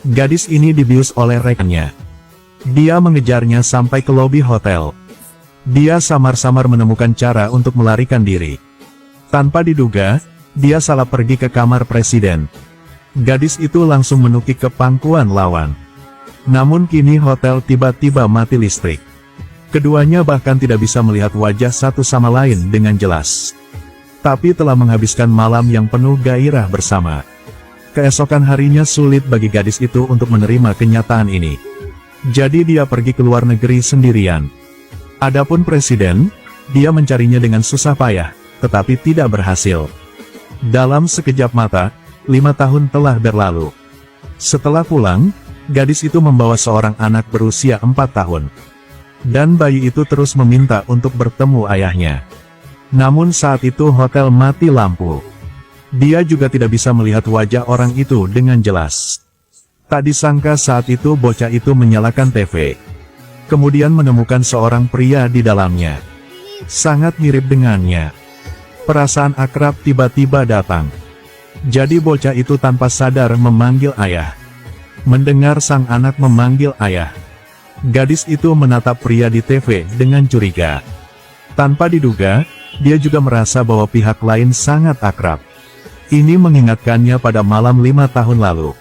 Gadis ini dibius oleh rekannya. Dia mengejarnya sampai ke lobi hotel. Dia samar-samar menemukan cara untuk melarikan diri. Tanpa diduga, dia salah pergi ke kamar presiden. Gadis itu langsung menukik ke pangkuan lawan. Namun kini hotel tiba-tiba mati listrik. Keduanya bahkan tidak bisa melihat wajah satu sama lain dengan jelas. Tapi telah menghabiskan malam yang penuh gairah bersama. Keesokan harinya sulit bagi gadis itu untuk menerima kenyataan ini. Jadi dia pergi ke luar negeri sendirian. Adapun presiden, dia mencarinya dengan susah payah, tetapi tidak berhasil. Dalam sekejap mata, 5 tahun telah berlalu. Setelah pulang, gadis itu membawa seorang anak berusia 4 tahun. Dan bayi itu terus meminta untuk bertemu ayahnya. Namun saat itu hotel mati lampu. Dia juga tidak bisa melihat wajah orang itu dengan jelas. Tak disangka saat itu bocah itu menyalakan TV. Kemudian menemukan seorang pria di dalamnya. Sangat mirip dengannya. Perasaan akrab tiba-tiba datang. Jadi bocah itu tanpa sadar memanggil ayah. Mendengar sang anak memanggil ayah, gadis itu menatap pria di TV dengan curiga. Tanpa diduga, dia juga merasa bahwa pihak lain sangat akrab. Ini mengingatkannya pada malam 5 tahun lalu.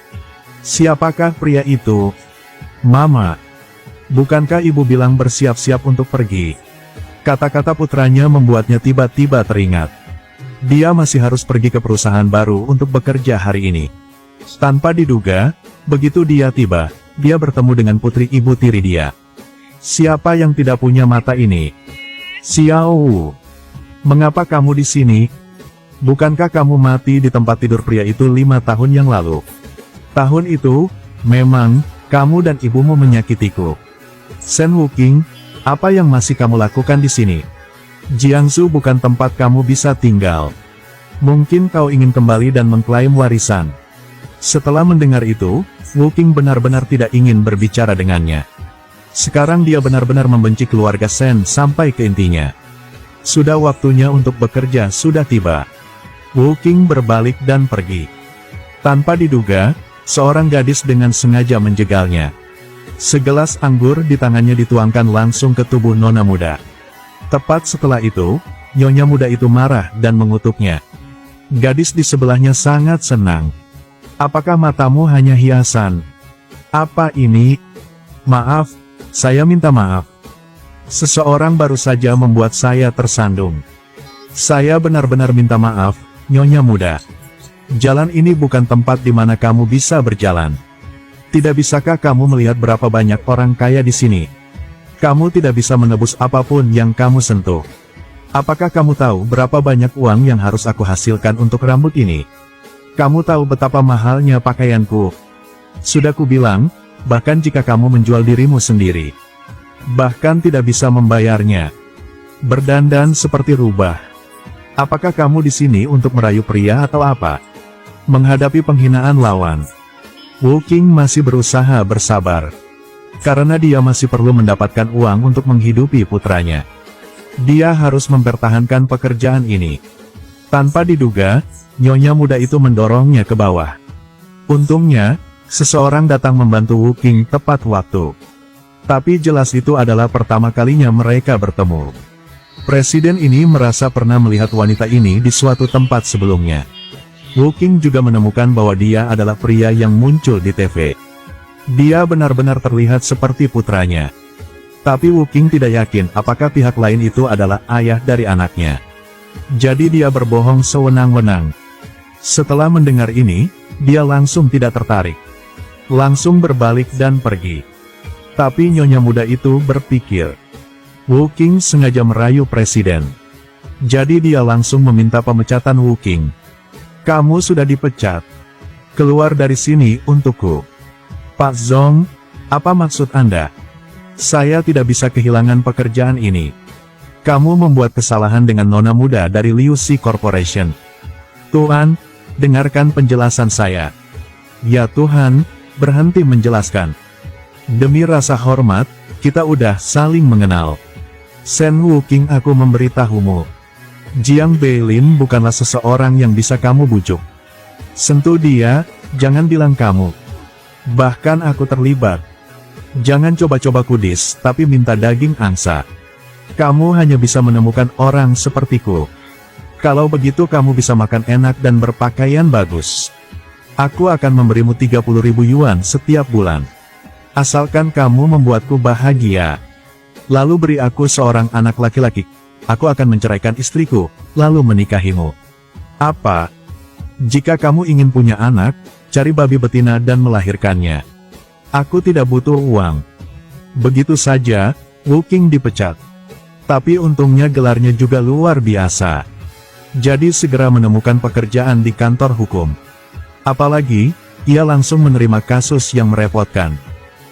Siapakah pria itu? Mama, bukankah ibu bilang bersiap-siap untuk pergi? Kata-kata putranya membuatnya tiba-tiba teringat. Dia masih harus pergi ke perusahaan baru untuk bekerja hari ini. Tanpa diduga, begitu dia tiba, dia bertemu dengan putri ibu tiri dia. Siapa yang tidak punya mata ini? Xiao Wu. Mengapa kamu di sini? Bukankah kamu mati di tempat tidur pria itu 5 tahun yang lalu? Tahun itu, memang, kamu dan ibumu menyakitiku. Shen Wuqing, apa yang masih kamu lakukan di sini? Jiangsu bukan tempat kamu bisa tinggal. Mungkin kau ingin kembali dan mengklaim warisan. Setelah mendengar itu, Wuqing benar-benar tidak ingin berbicara dengannya. Sekarang dia benar-benar membenci keluarga Shen sampai ke intinya. Sudah waktunya untuk bekerja sudah tiba. Wuqing berbalik dan pergi. Tanpa diduga, seorang gadis dengan sengaja menjegalnya. Segelas anggur di tangannya dituangkan langsung ke tubuh nona muda. Tepat setelah itu, nyonya muda itu marah dan mengutuknya. Gadis di sebelahnya sangat senang. Apakah matamu hanya hiasan? Apa ini? Maaf, saya minta maaf. Seseorang baru saja membuat saya tersandung. Saya benar-benar minta maaf, nyonya muda. Jalan ini bukan tempat di mana kamu bisa berjalan. Tidak bisakah kamu melihat berapa banyak orang kaya di sini? Kamu tidak bisa menebus apapun yang kamu sentuh. Apakah kamu tahu berapa banyak uang yang harus aku hasilkan untuk rambut ini? Kamu tahu betapa mahalnya pakaianku. Sudah kubilang, bahkan jika kamu menjual dirimu sendiri, bahkan tidak bisa membayarnya. Berdandan seperti rubah. Apakah kamu di sini untuk merayu pria atau apa? Menghadapi penghinaan lawan, Wuqing masih berusaha bersabar. Karena dia masih perlu mendapatkan uang untuk menghidupi putranya. Dia harus mempertahankan pekerjaan ini. Tanpa diduga, nyonya muda itu mendorongnya ke bawah. Untungnya, seseorang datang membantu Wuqing tepat waktu. Tapi jelas itu adalah pertama kalinya mereka bertemu. Presiden ini merasa pernah melihat wanita ini di suatu tempat sebelumnya. Wuqing juga menemukan bahwa dia adalah pria yang muncul di TV. Dia benar-benar terlihat seperti putranya. Tapi Wuqing tidak yakin apakah pihak lain itu adalah ayah dari anaknya. Jadi dia berbohong sewenang-wenang. Setelah mendengar ini, dia langsung tidak tertarik. Langsung berbalik dan pergi. Tapi nyonya muda itu berpikir, Wuqing sengaja merayu presiden. Jadi dia langsung meminta pemecatan Wuqing. Kamu sudah dipecat. Keluar dari sini untukku. Pak Zong, apa maksud Anda? Saya tidak bisa kehilangan pekerjaan ini. Kamu membuat kesalahan dengan nona muda dari Liu Xi Corporation. Tuan, dengarkan penjelasan saya. Ya Tuhan, berhenti menjelaskan. Demi rasa hormat, kita udah saling mengenal. Shen Wuqing, aku memberitahumu. Jiang Beilin bukanlah seseorang yang bisa kamu bujuk. Sentuh dia, jangan bilang kamu. Bahkan aku terlibat. Jangan coba-coba kudis, tapi minta daging angsa. Kamu hanya bisa menemukan orang sepertiku. Kalau begitu kamu bisa makan enak dan berpakaian bagus. Aku akan memberimu 30.000 yuan setiap bulan. Asalkan kamu membuatku bahagia. Lalu beri aku seorang anak laki-laki. Aku akan menceraikan istriku, lalu menikahimu. Apa? Jika kamu ingin punya anak, cari babi betina dan melahirkannya. Aku tidak butuh uang. Begitu saja, Wu Qing dipecat. Tapi untungnya gelarnya juga luar biasa. Jadi segera menemukan pekerjaan di kantor hukum. Apalagi, ia langsung menerima kasus yang merepotkan.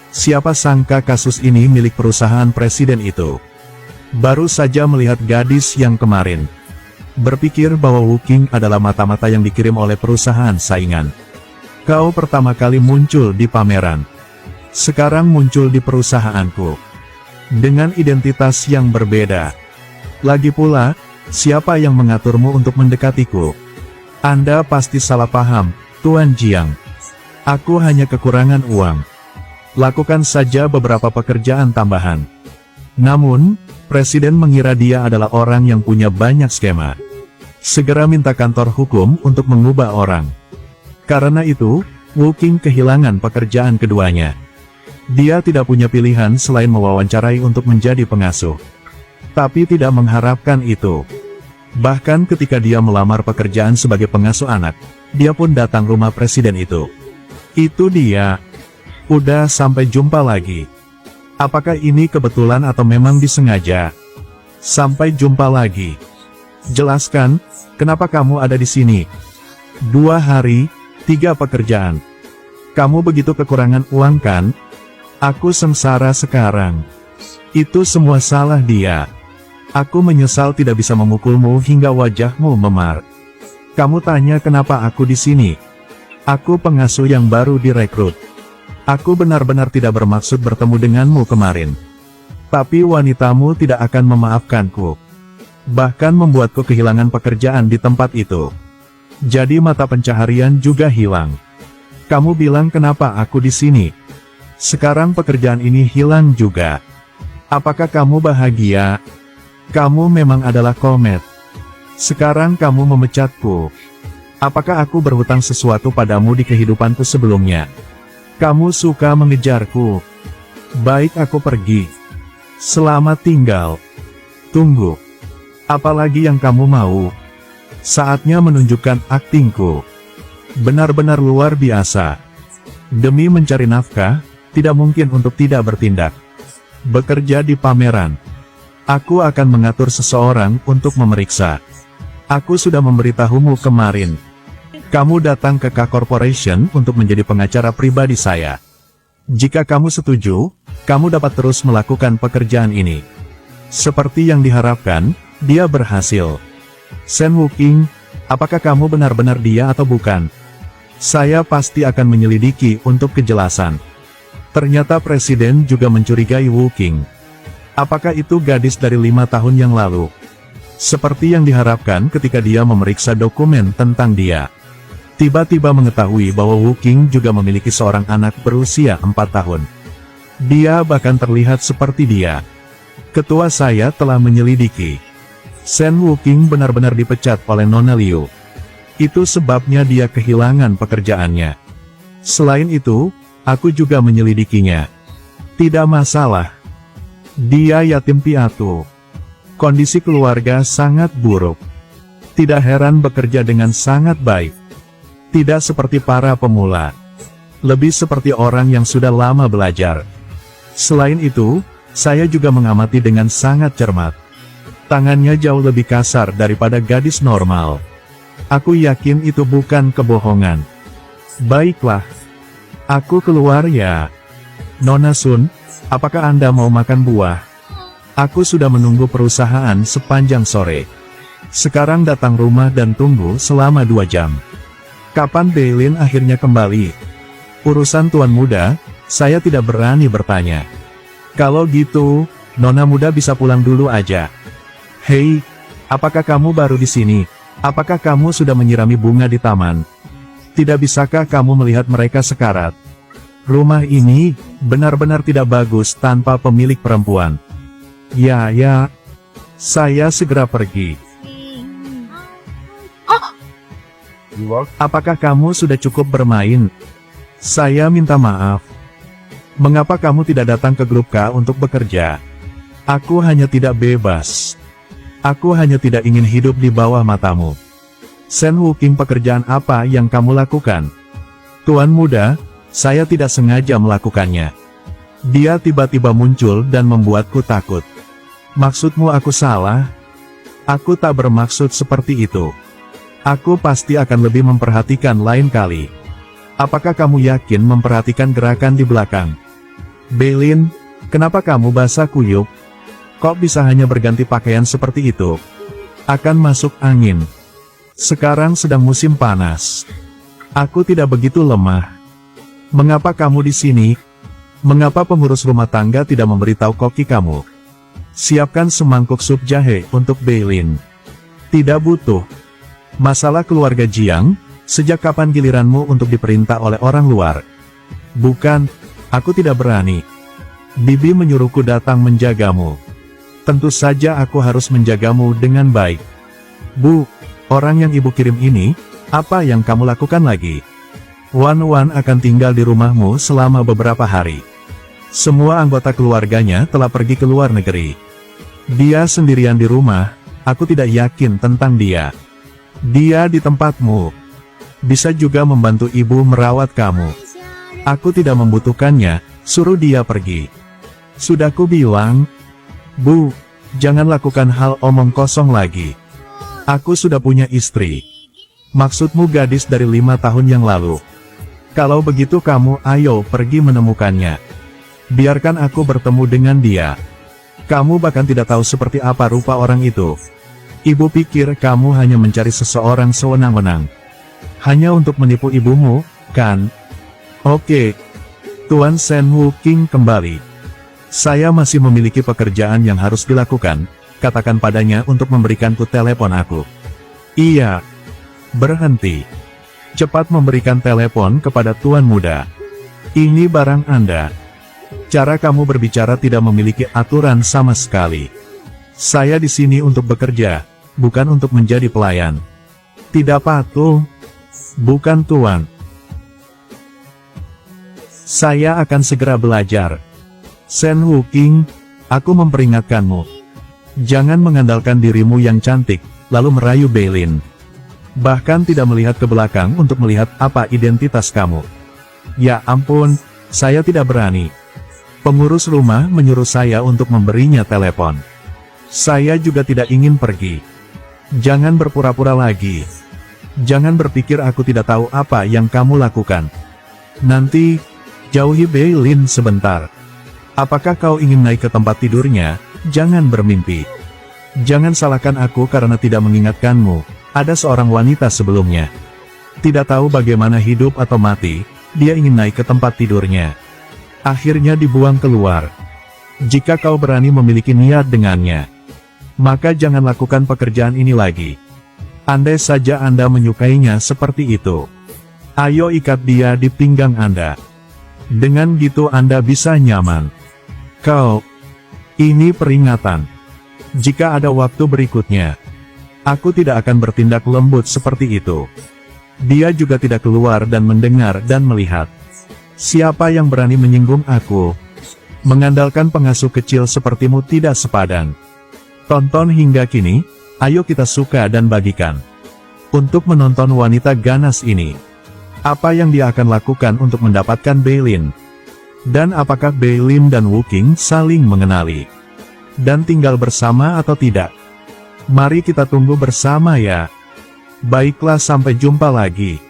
Siapa sangka kasus ini milik perusahaan presiden itu. Baru saja melihat gadis yang kemarin. Berpikir bahwa Wu Qing adalah mata-mata yang dikirim oleh perusahaan saingan. Kau pertama kali muncul di pameran. Sekarang muncul di perusahaanku. Dengan identitas yang berbeda. Lagi pula, siapa yang mengaturmu untuk mendekatiku? Anda pasti salah paham, Tuan Jiang. Aku hanya kekurangan uang. Lakukan saja beberapa pekerjaan tambahan. Namun, Presiden mengira dia adalah orang yang punya banyak skema. Segera minta kantor hukum untuk mengubah orang. Karena itu, Wu Qing kehilangan pekerjaan keduanya. Dia tidak punya pilihan selain mewawancarai untuk menjadi pengasuh. Tapi tidak mengharapkan itu. Bahkan ketika dia melamar pekerjaan sebagai pengasuh anak, dia pun datang rumah presiden itu. Itu dia. Udah, sampai jumpa lagi. Apakah ini kebetulan atau memang disengaja? Sampai jumpa lagi. Jelaskan, kenapa kamu ada di sini? 2 hari, 3 pekerjaan. Kamu begitu kekurangan uang kan? Aku sengsara sekarang. Itu semua salah dia. Aku menyesal tidak bisa memukulmu hingga wajahmu memar. Kamu tanya kenapa aku di sini? Aku pengasuh yang baru direkrut. Aku benar-benar tidak bermaksud bertemu denganmu kemarin. Tapi wanitamu tidak akan memaafkanku. Bahkan membuatku kehilangan pekerjaan di tempat itu. Jadi mata pencaharian juga hilang. Kamu bilang kenapa aku di sini? Sekarang pekerjaan ini hilang juga. Apakah kamu bahagia? Kamu memang adalah komet. Sekarang kamu memecatku. Apakah aku berhutang sesuatu padamu di kehidupanku sebelumnya? Kamu suka mengejarku. Baik, aku pergi. Selamat tinggal. Tunggu. Apalagi yang kamu mau? Saatnya menunjukkan aktingku. Benar-benar luar biasa. Demi mencari nafkah, tidak mungkin untuk tidak bertindak. Bekerja di pameran. Aku akan mengatur seseorang untuk memeriksa. Aku sudah memberitahumu kemarin. Kamu datang ke K Corporation untuk menjadi pengacara pribadi saya. Jika kamu setuju, kamu dapat terus melakukan pekerjaan ini. Seperti yang diharapkan, dia berhasil. Shen Wu Qing, apakah kamu benar-benar dia atau bukan? Saya pasti akan menyelidiki untuk kejelasan. Ternyata Presiden juga mencurigai Wu Qing. Apakah itu gadis dari 5 tahun yang lalu? Seperti yang diharapkan ketika dia memeriksa dokumen tentang dia. Tiba-tiba mengetahui bahwa Wu Qing juga memiliki seorang anak berusia 4 tahun. Dia bahkan terlihat seperti dia. Ketua saya telah menyelidiki. Shen Wu Qing benar-benar dipecat oleh Nona Liu. Itu sebabnya dia kehilangan pekerjaannya. Selain itu, aku juga menyelidikinya. Tidak masalah. Dia yatim piatu. Kondisi keluarga sangat buruk. Tidak heran bekerja dengan sangat baik. Tidak seperti para pemula. Lebih seperti orang yang sudah lama belajar. Selain itu, saya juga mengamati dengan sangat cermat. Tangannya jauh lebih kasar daripada gadis normal. Aku yakin itu bukan kebohongan. Baiklah. Aku keluar ya. Nona Sun, apakah Anda mau makan buah? Aku sudah menunggu perusahaan sepanjang sore. Sekarang datang rumah dan tunggu selama 2 jam. Kapan Beilin akhirnya kembali? Urusan tuan muda, saya tidak berani bertanya. Kalau gitu, Nona muda bisa pulang dulu aja. Hei, apakah kamu baru di sini? Apakah kamu sudah menyirami bunga di taman? Tidak bisakah kamu melihat mereka sekarat? Rumah ini benar-benar tidak bagus tanpa pemilik perempuan. Ya, saya segera pergi. Apakah kamu sudah cukup bermain? Saya minta maaf. Mengapa kamu tidak datang ke grup K untuk bekerja? Aku hanya tidak bebas. Aku hanya tidak ingin hidup di bawah matamu. Sen Wuking, pekerjaan apa yang kamu lakukan? Tuan muda, saya tidak sengaja melakukannya. Dia tiba-tiba muncul dan membuatku takut. Maksudmu aku salah? Aku tak bermaksud seperti itu. Aku pasti akan lebih memperhatikan lain kali. Apakah kamu yakin memperhatikan gerakan di belakang? Beilin, kenapa kamu basah kuyup? Kok bisa hanya berganti pakaian seperti itu? Akan masuk angin. Sekarang sedang musim panas. Aku tidak begitu lemah. Mengapa kamu di sini? Mengapa pengurus rumah tangga tidak memberitahu koki kamu? Siapkan semangkuk sup jahe untuk Beilin. Tidak butuh. Masalah keluarga Jiang, sejak kapan giliranmu untuk diperintah oleh orang luar? Bukan, aku tidak berani. Bibi menyuruhku datang menjagamu. Tentu saja aku harus menjagamu dengan baik. Bu, orang yang ibu kirim ini, apa yang kamu lakukan lagi? Wan akan tinggal di rumahmu selama beberapa hari. Semua anggota keluarganya telah pergi ke luar negeri. Dia sendirian di rumah, aku tidak yakin tentang dia. Dia di tempatmu. Bisa juga membantu ibu merawat kamu. Aku tidak membutuhkannya, suruh dia pergi. Sudah ku bilang, Bu, jangan lakukan hal omong kosong lagi. Aku sudah punya istri. Maksudmu gadis dari 5 tahun yang lalu. Kalau begitu kamu ayo pergi menemukannya. Biarkan aku bertemu dengan dia. Kamu bahkan tidak tahu seperti apa rupa orang itu. Ibu pikir kamu hanya mencari seseorang sewenang-wenang. Hanya untuk menipu ibumu, kan? Oke. Tuan Sen Wuking kembali. Saya masih memiliki pekerjaan yang harus dilakukan, katakan padanya untuk memberikanku telepon aku. Iya. Berhenti. Cepat memberikan telepon kepada Tuan Muda. Ini barang Anda. Cara kamu berbicara tidak memiliki aturan sama sekali. Saya di sini untuk bekerja, bukan untuk menjadi pelayan. Tidak patuh. Bukan Tuan. Saya akan segera belajar. Sen Wuking, aku memperingatkanmu. Jangan mengandalkan dirimu yang cantik, lalu merayu Beilin. Bahkan tidak melihat ke belakang untuk melihat apa identitas kamu. Ya ampun, saya tidak berani. Pengurus rumah menyuruh saya untuk memberinya telepon. Saya juga tidak ingin pergi. Jangan berpura-pura lagi. Jangan berpikir aku tidak tahu apa yang kamu lakukan. Nanti, jauhi Beilin sebentar. Apakah kau ingin naik ke tempat tidurnya? Jangan bermimpi. Jangan salahkan aku karena tidak mengingatkanmu. Ada seorang wanita sebelumnya. Tidak tahu bagaimana hidup atau mati, dia ingin naik ke tempat tidurnya. Akhirnya dibuang keluar. Jika kau berani memiliki niat dengannya, maka jangan lakukan pekerjaan ini lagi. Andai saja Anda menyukainya seperti itu. Ayo ikat dia di pinggang Anda. Dengan gitu Anda bisa nyaman. Ini peringatan. Jika ada waktu berikutnya, aku tidak akan bertindak lembut seperti itu. Dia juga tidak keluar dan mendengar dan melihat. Siapa yang berani menyinggung aku? Mengandalkan pengasuh kecil sepertimu tidak sepadan. Tonton hingga kini, ayo kita suka dan bagikan. Untuk menonton wanita ganas ini. Apa yang dia akan lakukan untuk mendapatkan Beilin? Dan apakah Beilin dan Wuking saling mengenali? Dan tinggal bersama atau tidak? Mari kita tunggu bersama ya. Baiklah, sampai jumpa lagi.